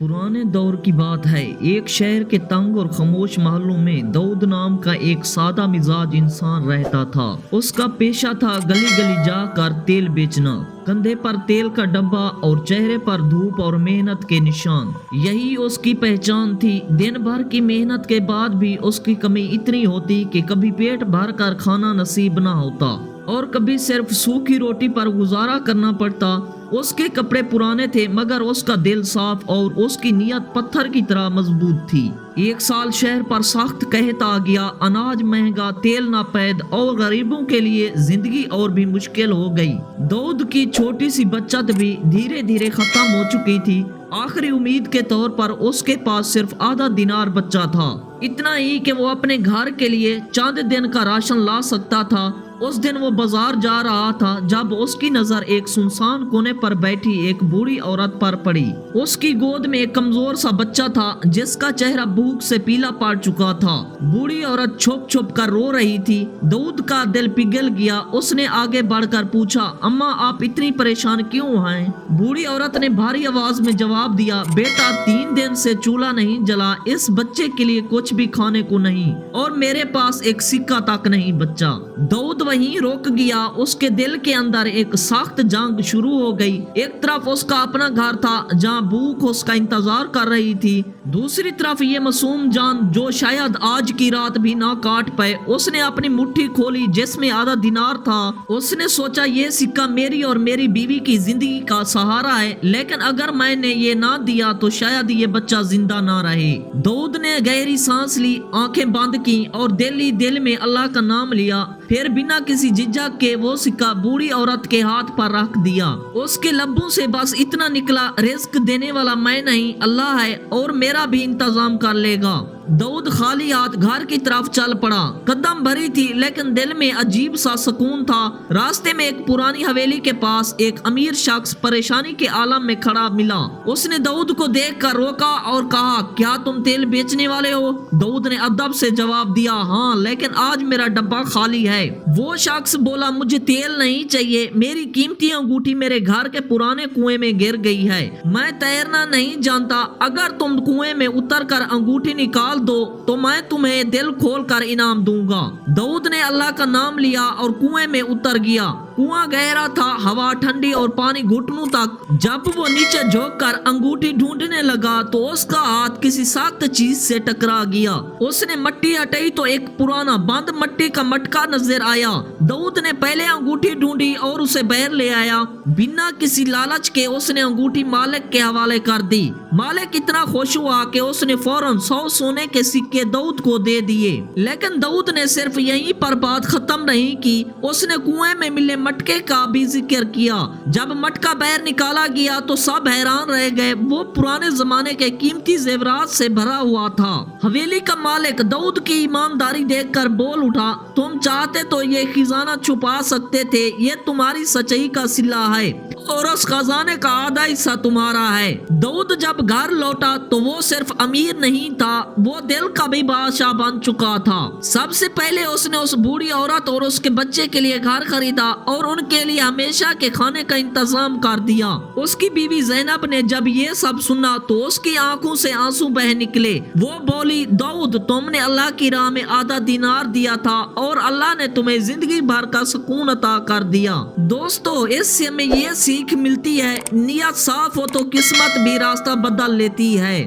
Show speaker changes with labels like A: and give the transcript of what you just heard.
A: पुराने दौर की बात है। एक शहर के तंग और खामोश मोहल्लों में दाऊद नाम का एक सादा मिजाज इंसान रहता था। उसका पेशा था गली गली जाकर तेल बेचना। कंधे पर तेल का डब्बा और चेहरे पर धूप और मेहनत के निशान, यही उसकी पहचान थी। दिन भर की मेहनत के बाद भी उसकी कमी इतनी होती कि कभी पेट भर कर खाना नसीब ना होता और कभी सिर्फ सूखी रोटी पर गुजारा करना पड़ता। उसके कपड़े पुराने थे मगर उसका दिल साफ और उसकी नीयत पत्थर की तरह मजबूत थी। एक साल शहर पर सख्त कहत आ गया। अनाज महंगा, तेल नापैद और गरीबों के लिए जिंदगी और भी मुश्किल हो गई। दाऊद की छोटी सी बचत भी धीरे धीरे खत्म हो चुकी थी। आखिरी उम्मीद के तौर पर उसके पास सिर्फ आधा दिनार बचा था, इतना ही कि वो अपने घर के लिए चंद दिन का राशन ला सकता था। उस दिन वो बाजार जा रहा था जब उसकी नजर एक सुनसान कोने पर बैठी एक बूढ़ी औरत पर पड़ी। उसकी गोद में एक कमजोर सा बच्चा था जिसका चेहरा भूख से पीला पड़ चुका था। बूढ़ी औरत छुप छुप कर रो रही थी। दाऊद का दिल पिघल गया। उसने आगे बढ़कर पूछा, अम्मा आप इतनी परेशान क्यों हैं? बूढ़ी औरत ने भारी आवाज में जवाब दिया, बेटा 3 दिन से चूल्हा नहीं जला, इस बच्चे के लिए कुछ भी खाने को नहीं और मेरे पास एक सिक्का तक नहीं बच्चा। दाऊद वहीं रुक गया। उसके दिल के अंदर एक सख्त जंग शुरू हो गई। एक तरफ उसका अपना घर था जहां भूख उसका इंतजार कर रही थी, दूसरी तरफ ये मासूम जान जो शायद आज की रात भी ना काट पाए। उसने अपनी मुट्ठी खोली जिसमें आधा दिनार था। उसने सोचा ये सिक्का मेरी और मेरी बीवी की जिंदगी का सहारा है, लेकिन अगर मैंने ये ना दिया तो शायद ये बच्चा जिंदा ना रहे। दाऊद ने गहरी सांस ली, आंखें बंद की और दिल ही दिल में अल्लाह का नाम लिया। फिर बिना किसी झिझक के वो सिक्का बूढ़ी औरत के हाथ पर रख दिया। उसके लब्बों से बस इतना निकला, रिस्क देने वाला मैं नहीं अल्लाह है और मेरा भी इंतजाम कर लेगा। दाऊद खाली हाथ घर की तरफ चल पड़ा। कदम भरी थी लेकिन दिल में अजीब सा सुकून था। रास्ते में एक पुरानी हवेली के पास एक अमीर शख्स परेशानी के आलम में खड़ा मिला। उसने दाऊद को देखकर रोका और कहा, क्या तुम तेल बेचने वाले हो? दाऊद ने अदब से जवाब दिया, हाँ, लेकिन आज मेरा डब्बा खाली है। वो शख्स बोला, मुझे तेल नहीं चाहिए, मेरी कीमती अंगूठी मेरे घर के पुराने कुएं में गिर गई है। मैं तैरना नहीं जानता, अगर तुम कुएं में उतर कर अंगूठी निकाल दो तो मैं तुम्हें दिल खोल कर इनाम दूंगा। दाऊद ने अल्लाह का नाम लिया और कुएं में उतर गया। कुआं गहरा था, हवा ठंडी और पानी घुटनों तक। जब वो नीचे झुककर अंगूठी ढूंढने लगा तो उसका हाथ किसी सख्त चीज से टकरा गया। उसने मट्टी हटाई तो एक पुराना बंद मिट्टी का मटका नजर आया। दाऊद ने पहले अंगूठी ढूंढी और उसे बाहर ले आया। बिना किसी लालच के उसने अंगूठी मालिक के हवाले कर दी। मालिक इतना खुश हुआ कि उसने फौरन 100 सोने के सिक्के दाऊद को दे दिए। लेकिन दाऊद ने सिर्फ यहीं पर बात खत्म नहीं की, उसने कुएं में मिले मटके का भी जिक्र किया। जब मटका बाहर निकाला गया तो सब हैरान रह गए। वो पुराने जमाने के कीमती जेवरात से भरा हुआ था। हवेली का मालिक दाऊद की ईमानदारी देखकर बोल उठा, तुम चाहते तो ये खजाना छुपा सकते थे, ये तुम्हारी सच्चाई का सिला है और उस खजाने का आधा हिस्सा तुम्हारा है। दाऊद जब घर लौटा तो वो सिर्फ अमीर नहीं था, वो दिल का भी बादशाह बन चुका था। सबसे पहले उसने उस बूढ़ी औरत और उसके बच्चे के लिए घर खरीदा और उनके लिए हमेशा के खाने का इंतजाम कर दिया। उसकी बीवी ज़ैनब ने जब ये सब सुना तो उसकी आंखों से आंसू बह निकले। वो बोली, दाऊद तुमने अल्लाह की राह में आधा दिनार दिया था और अल्लाह ने तुम्हें जिंदगी भर का सुकून अता कर दिया। दोस्तों, इससे हमें ये सीख मिलती है, नियत साफ हो तो किस्मत भी रास्ता बदल लेती है।